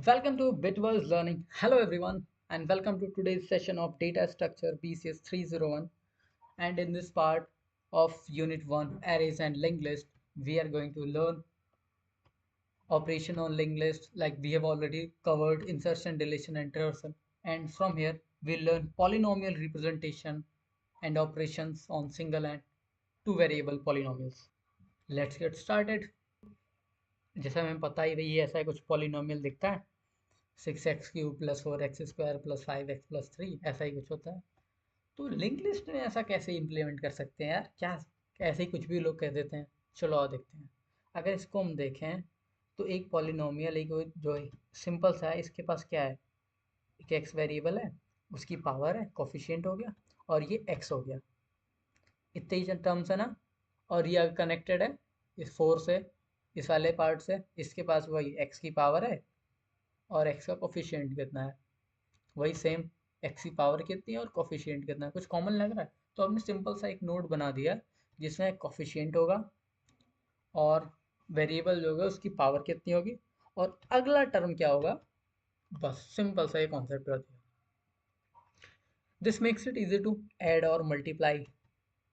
Welcome to Bitwords Learning. Hello everyone and welcome to today's session of Data Structure BCS 301. And in this part of Unit 1 Arrays and Linked List, we are going to learn operation on linked list like we have already covered insertion, deletion and traversal. And from here we'll learn polynomial representation and operations on single and two variable polynomials. Let's get started. जैसा हमें पता ही भाई ऐसा कुछ polynomial दिखता है 6x³ + 4x² + 5x + 3 ऐसा ही कुछ होता है। तो लिंक लिस्ट में ऐसा कैसे इम्प्लीमेंट कर सकते हैं यार, क्या ऐसे ही कुछ भी लोग कह देते हैं। चलो और देखते हैं। अगर इसको हम देखें तो एक पॉलिनोमियल एक जो सिंपल सा है, इसके पास क्या है, एक एक्स वेरिएबल है, उसकी पावर है, कोफिशिएंट हो गया और ये एक्स हो गया, इतने ही टर्म्स है ना। और ये कनेक्टेड है इस फोर से, इस वाले पार्ट से, इसके पास वही एक्स की पावर है और एक्स का कोफिशिएंट कितना है, वही सेम एक्स की पावर कितनी है और कोफिशिएंट कितना है। कुछ कॉमन लग रहा है तो हमने सिंपल सा एक नोट बना दिया जिसमें कोफिशिएंट होगा और वेरिएबल जो होगा उसकी पावर कितनी होगी और अगला टर्म क्या होगा। बस सिंपल सा ये कॉन्सेप्ट कर दिया। This makes it easy to add और multiply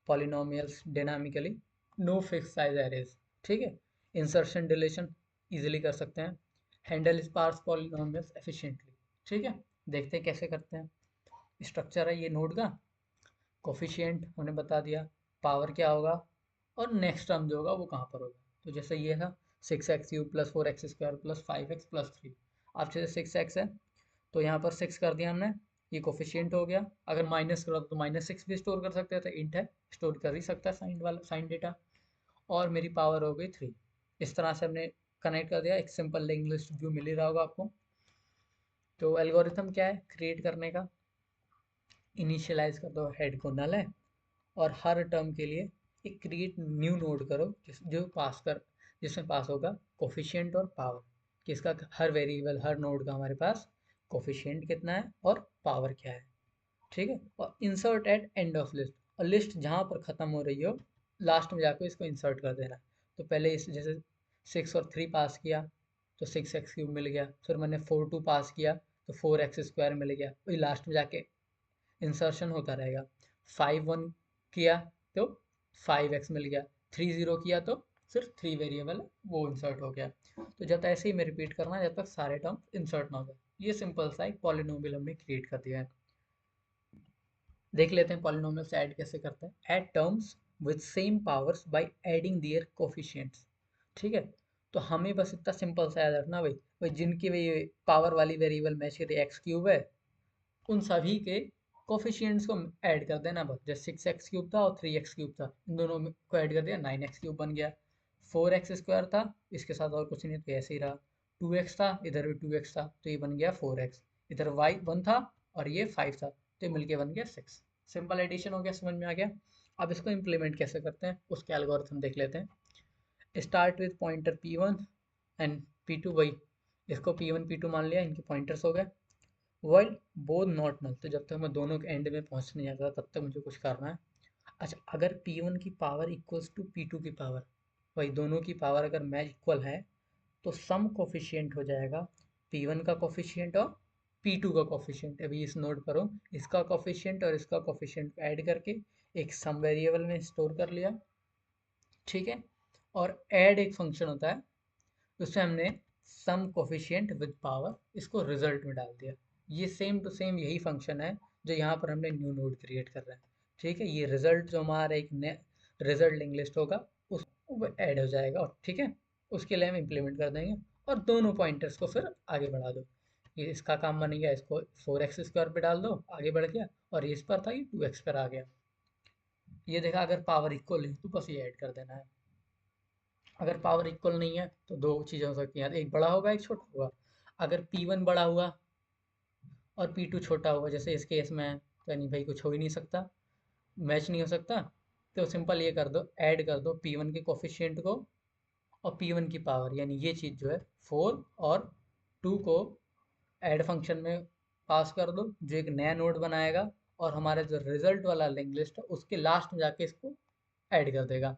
polynomials dynamically, no fix size arrays. ठीक है, इंसर्शन डिलीशन इजीली कर सकते हैं, हैंडल स्पार्स पॉलिनोमियल्स एफिशिएंटली। ठीक है, देखते हैं कैसे करते हैं। स्ट्रक्चर है ये नोड का, कोफिशिएंट हमने बता दिया, पावर क्या होगा और नेक्स्ट टर्म जो होगा वो कहाँ पर होगा। तो जैसे ये था 6x³ + 4x² + 5x + 3। अब जैसे 6x है तो यहाँ पर 6 कर दिया हमने, ये कोफिशिएंट हो गया। अगर माइनस करो तो -6 भी स्टोर कर सकते हैं, तो इंट है, स्टोर कर ही सकता है साइन वाला साइन डेटा। और मेरी पावर हो गई 3। इस तरह से हमने कनेक्ट कर दिया, एक सिंपल लिंक लिस्ट व्यू मिल ही रहा होगा आपको। तो एल्गोरिथम क्या है क्रिएट करने का, इनिशियलाइज कर दो हेड को नल है और हर टर्म के लिए एक क्रिएट न्यू नोड करो जो जिसमें पास होगा कोफिशिएंट और पावर, किसका, हर वेरिएबल हर नोड का हमारे पास कोफिशिएंट कितना है और पावर क्या है। ठीक है, और insert at end of list, और लिस्ट जहाँ पर ख़त्म हो रही हो लास्ट में जाकर इसको इंसर्ट कर देना। तो पहले इस जैसे 6 और 3 पास किया तो 6x³ मिल गया, फिर मैंने 4 2 पास किया तो 4x² मिल गया, वही लास्ट में जाके इंसर्शन होता रहेगा। 5 1 किया तो 5x मिल गया, 3 0 किया तो सिर्फ 3 वेरिएबल है वो इंसर्ट हो गया। तो जब ऐसे ही मैं रिपीट करना है जब तक सारे टर्म इंसर्ट ना हो जाए। ये सिंपल सा एक पॉलिनोमियल हमने क्रिएट कर दिया है। देख लेते हैं पॉलिनोमियल्स ऐड कैसे करते हैं। Add terms with same powers by adding there coefficients. ठीक है, तो हमें बस इतना सिंपल सा याद रखना भाई, भाई जिनकी भाई पावर वाली वेरिएबल मैच करी x³ है उन सभी के कोफिशिएंट्स को ऐड कर देना। बस जैसे 6x³ था और 3x³ था, इन दोनों को ऐड कर दिया, 9x³ बन गया। 4x² था, इसके साथ और कुछ नहीं तो ऐसे ही रहा। 2x था, इधर भी 2x था तो ये बन गया 4x। इधर y 1 था और ये 5 था तो ये मिलके बन गया 6। सिंपल एडिशन हो गया, समझ में आ गया। अब इसको इम्प्लीमेंट कैसे करते हैं उसके एल्गोरिथम देख लेते हैं। Start with pointer P1 and P2, वही इसको P1 P2 मान लिया, इनके पॉइंटर्स हो गए। वर्ल्ड बोथ नॉट नल, तो जब तक मैं दोनों के एंड में पहुंच नहीं जाता तब तक मुझे कुछ करना है। अच्छा, अगर P1 की पावर इक्वल्स टू P2 की पावर, वही दोनों की पावर अगर मैच इक्वल है तो सम कोफिशिएंट हो जाएगा P1 का कोफिशिएंट और P2 का कोफिशिएंट। अभी इस नोट पर हूँ, इसका कोफिशिएंट और इसका कोफिशिएंट ऐड करके एक सम वेरिएबल में स्टोर कर लिया। ठीक है, और ऐड एक फंक्शन होता है, उससे हमने सम कोफिशिएंट विद पावर इसको रिजल्ट में डाल दिया। ये सेम टू सेम यही फंक्शन है जो यहाँ पर हमने न्यू नोड क्रिएट कर रहे हैं। ठीक है, ये रिजल्ट जो हमारा एक रिजल्ट लिंक लिस्ट होगा उस ऐड हो जाएगा। और ठीक है, उसके लिए हम इम्प्लीमेंट कर देंगे और दोनों पॉइंटर्स को फिर आगे बढ़ा दो। ये इसका काम बन गया, इसको 4x² पे डाल दो, आगे बढ़ गया, और इस पर था ये 2x पर आ गया। ये देखा, अगर पावर इक्वल है तो बस ये ऐड कर देना है। अगर पावर इक्वल नहीं है तो दो चीज़ें हो सकती हैं, एक बड़ा होगा एक छोटा होगा। अगर P1 बड़ा हुआ और P2 छोटा हुआ जैसे इस केस में है तो नहीं भाई, कुछ हो ही नहीं सकता, मैच नहीं हो सकता। तो सिंपल ये कर दो, ऐड कर दो P1 के कोफिशिएंट को और P1 की पावर, यानी ये चीज़ जो है 4 और 2 को ऐड फंक्शन में पास कर दो जो एक नया नोड बनाएगा और हमारे जो रिजल्ट वाला लिंक लिस्ट है उसके लास्ट में जाके इसको ऐड कर देगा।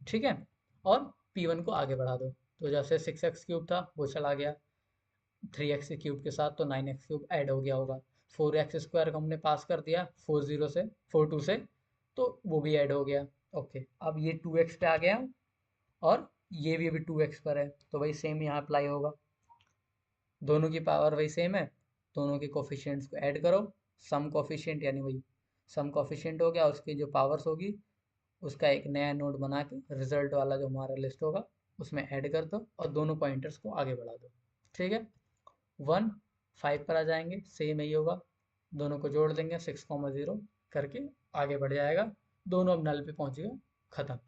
ठीक है, और P1 को आगे बढ़ा दो। तो जैसे 6x³ था वो चला गया, 3x³ के साथ, तो 9x³ ऐड हो गया होगा। 4x² को हमने पास कर दिया 40 से 42 से, तो वो भी ऐड हो गया। ओके, अब ये 2x पे आ गया और ये भी अभी 2x पर है, तो वही सेम यहाँ अप्लाई होगा। दोनों की पावर वही सेम है, दोनों के कोफिशिएंट्स को ऐड करो, सम कोफिशिएंट यानी वही सम कोफिशिएंट हो गया, उसकी जो पावर्स होगी उसका एक नया नोड बना के रिजल्ट वाला जो हमारा लिस्ट होगा उसमें ऐड कर दो और दोनों पॉइंटर्स को आगे बढ़ा दो। ठीक है, 1 5 पर आ जाएंगे, सेम यही होगा, दोनों को जोड़ देंगे 6,0 करके आगे बढ़ जाएगा, दोनों अब नल पे पहुंच गए, खत्म।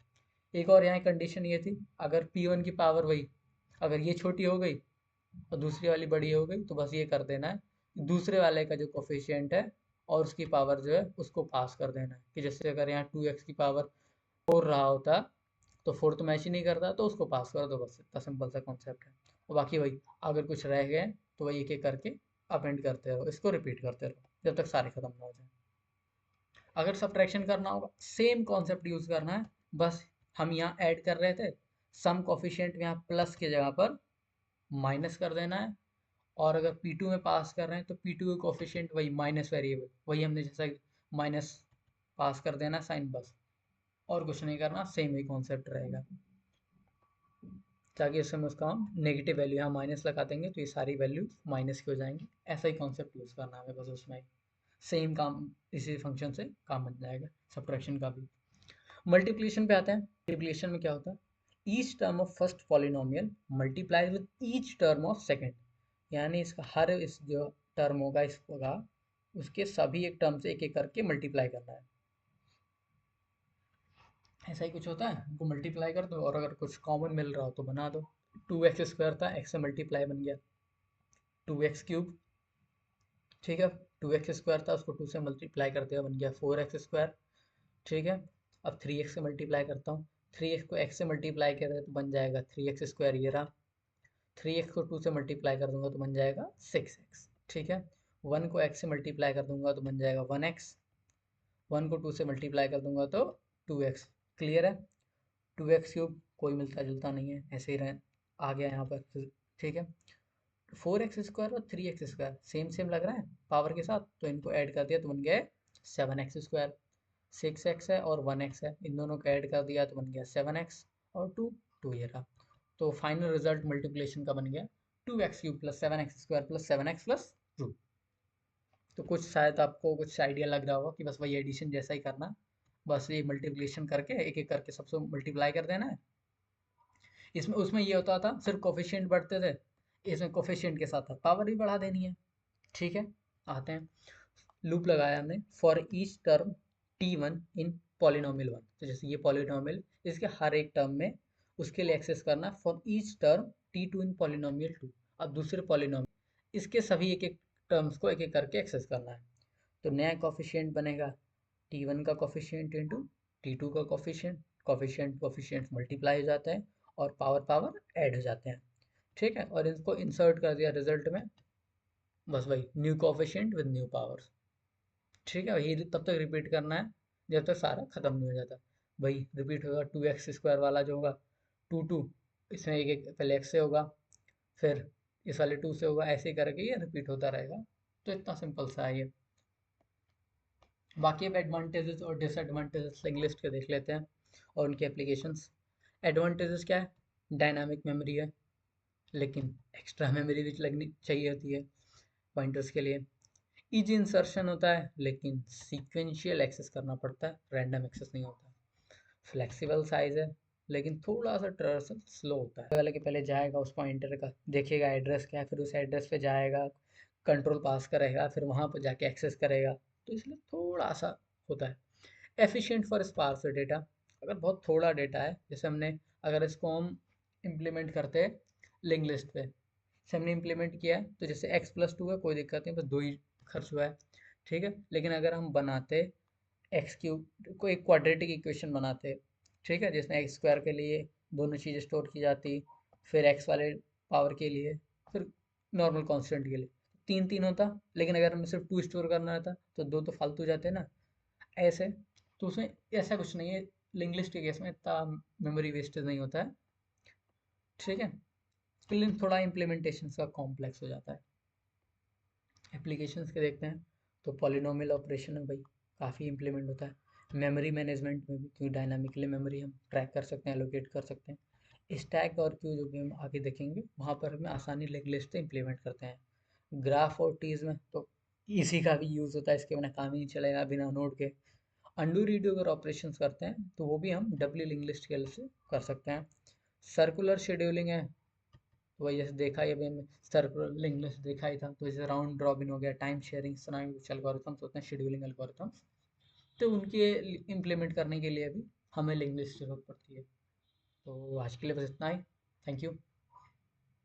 एक और यहाँ कंडीशन ये थी, अगर P1 की पावर वही, अगर ये छोटी हो गई और दूसरी वाली बड़ी हो गई, तो बस ये कर देना है, दूसरे वाले का जो कोफिशिएंट है और उसकी पावर जो है उसको पास कर देना है, कि जैसे अगर यहाँ 2x की पावर 4 रहा होता तो 4 तो मैच ही नहीं करता, तो उसको पास कर दो, बस इतना सिंपल सा कॉन्सेप्ट है। और बाकी वही, अगर कुछ रह गए तो वही एक एक करके अपेंड करते रहो, इसको रिपीट करते रहो जब तक सारे खत्म ना हो जाए। अगर सब्ट्रैक्शन करना होगा सेम कॉन्सेप्ट यूज करना है, बस हम यहाँ ऐड कर रहे थे, सम कोफिशिएंट यहाँ प्लस की जगह पर माइनस कर देना है, और अगर P2 में पास कर रहे हैं तो P2 का कोफिशिएंट वही माइनस वेरिएबल, वही हमने जैसा माइनस पास कर देना साइन, बस और कुछ नहीं करना, सेम ही कॉन्सेप्ट रहेगा, ताकि इस समय उसका हम नेगेटिव वैल्यू यहाँ माइनस लगा देंगे तो ये सारी वैल्यू माइनस की हो जाएंगी, ऐसा ही कॉन्सेप्ट यूज़ करना है बस उसमें, सेम काम इसी फंक्शन से काम बन जाएगा सब्ट्रैक्शन का भी। मल्टीप्लिकेशन पे आते हैं, मल्टीप्लिकेशन में क्या होता है, each term of first polynomial multiply with each term of second, यानी इसका हर इस जो टर्म होगा इसका उसके सभी एक टर्म से एक एक करके मल्टीप्लाई करना है, ऐसा ही कुछ होता है, उनको मल्टीप्लाई कर दो और अगर कुछ कॉमन मिल रहा हो तो बना दो। 2x² था, x से मल्टीप्लाई बन गया 2x³, ठीक है, 2x² था उसको 2 से मल्टीप्लाई करते हुए बन गया 4x², ठीक है। अब 3x से मल्टीप्लाई करता हूँ, 3x को x से मल्टीप्लाई करें तो बन जाएगा 3x², ये रहा, 3x को 2 से मल्टीप्लाई कर दूंगा तो बन जाएगा 6x, ठीक है। 1 को x से मल्टीप्लाई कर दूंगा तो बन जाएगा 1x, 1 को 2 से मल्टीप्लाई कर दूंगा तो 2x, क्लियर है। 2x³ कोई मिलता जुलता नहीं है, ऐसे ही रह आ गया यहाँ पर, ठीक है। 4x² और 3x² सेम सेम लग रहा है पावर के साथ, तो इनको ऐड कर दिया तो बन गया 7x², 6x है और 1x है, इन दोनों को ऐड कर दिया तो बन गया 7x और 2 ये रहा, तो फाइनल रिजल्ट मल्टीप्लिकेशन का बन गया 2x³ plus 7x² plus 7x plus 2। तो कुछ शायद आपको कुछ आइडिया लग रहा होगा कि बस वही एडिशन जैसा ही करना, बस ये मल्टीप्लिकेशन करके एक एक करके सबसे मल्टीप्लाई कर देना है। इसमें उसमें ये होता था सिर्फ कोफिशिएंट बढ़ते थे, इसमें कोफिशिएंट के साथ पावर भी बढ़ा देनी है, ठीक है। आते हैं, लूप लगाया हमने for each term T1 in polynomial 1, तो जैसे ये पॉलिनोमियल, इसके हर एक टर्म में उसके लिए एक्सेस करना for each term T2 in polynomial 2, अब दूसरे पॉलिनोमियल इसके सभी एक एक टर्म्स को एक एक करके एक्सेस करना है, तो नया कोफिशिएंट बनेगा T1 का कोफिशिएंट इंटू T2 का कोफिशिएंट, कोफिशिएंट मल्टीप्लाई हो जाते हैं और पावर पावर ऐड हो जाते हैं, ठीक है, और इसको इंसर्ट कर दिया रिजल्ट में, बस वही new coefficient with new powers, ठीक है, यही तब तक रिपीट करना है जब तक सारा खत्म नहीं हो जाता, वही रिपीट होगा 2x² वाला जो होगा 2 इसमें एक एक पहले x से होगा, फिर इस वाले 2 से होगा, ऐसे ही करके ये रिपीट होता रहेगा, तो इतना सिंपल सा है ये। बाकी अब एडवांटेजेस और डिसएडवांटेजेस लिस्ट के देख लेते हैं और उनके एप्लीकेशंस। एडवांटेजेस क्या है, डायनामिक मेमोरी है, लेकिन एक्स्ट्रा मेमोरी भी लगनी चाहिए होती है पॉइंटर्स के लिए। इजी इंसर्शन होता है लेकिन सीक्वेंशियल एक्सेस करना पड़ता है, रैंडम एक्सेस नहीं होता। फ्लेक्सिबल साइज है लेकिन थोड़ा सा ट्रांसफर स्लो होता है, वाले के पहले जाएगा उस पॉइंटर का देखेगा एड्रेस क्या है, फिर उस एड्रेस पे जाएगा, कंट्रोल पास करेगा, फिर वहाँ पर जाके एक्सेस करेगा, तो इसलिए थोड़ा सा होता है। एफिशिएंट फॉर स्पार्स डेटा, अगर बहुत थोड़ा डेटा है, जैसे हमने अगर इसको हम इम्प्लीमेंट करते हैं लिंक लिस्ट पे, से हमने इम्प्लीमेंट किया है तो जैसे x+2 है कोई दिक्कत नहीं, बस 2 ही खर्च हुआ है, ठीक है। लेकिन अगर हम बनाते x³ को एक क्वाड्रेटिक इक्वेशन बनाते, ठीक है, जिसमें x² के लिए दोनों चीज़ें स्टोर की जाती, फिर x वाले पावर के लिए, फिर नॉर्मल कांस्टेंट के लिए, 3 होता, लेकिन अगर हमें सिर्फ 2 स्टोर करना रहता तो 2 तो फालतू जाते ना, ऐसे, तो उसमें ऐसा कुछ नहीं है, लिंक लिस्ट के केस में इतना मेमोरी वेस्टेज नहीं होता है, ठीक है। उसके लिए थोड़ा इम्प्लीमेंटेशन का कॉम्प्लेक्स हो जाता है। एप्लीकेशंस के देखते हैं तो पॉलिनोमियल ऑपरेशन में भाई काफ़ी इंप्लीमेंट होता है। मेमोरी मैनेजमेंट में भी, क्योंकि डायनामिकली मेमोरी हम ट्रैक कर सकते हैं, एलोकेट कर सकते हैं। स्टैक और क्यू जो कि हम आगे देखेंगे, वहाँ पर हमें आसानी लिंक लिस्ट से इम्प्लीमेंट करते हैं। ग्राफ और टीज में तो इसी का भी यूज़ होता है, इसके बिना काम ही नहीं चलेगा बिना नोड के। अंडू रीडू अगर ऑपरेशन करते हैं तो वो भी हम डब्ल्यू लिंक लिस्ट के से कर सकते हैं। सर्कुलर शेड्यूलिंग है तो वही जैसे देखा ही अभी हमने सर्कुलर लिंक लिस्ट देखा ही था, तो जैसे राउंड रॉबिन हो गया, टाइम शेयरिंग, कुछ एल्गोरिथम्स होते हैं शेड्यूलिंग एल्गोरिथम्स, तो उनके इम्प्लीमेंट करने के लिए भी हमें लिंक लिस्ट जरूरत पड़ती है। तो आज के लिए बस इतना ही। Thank you.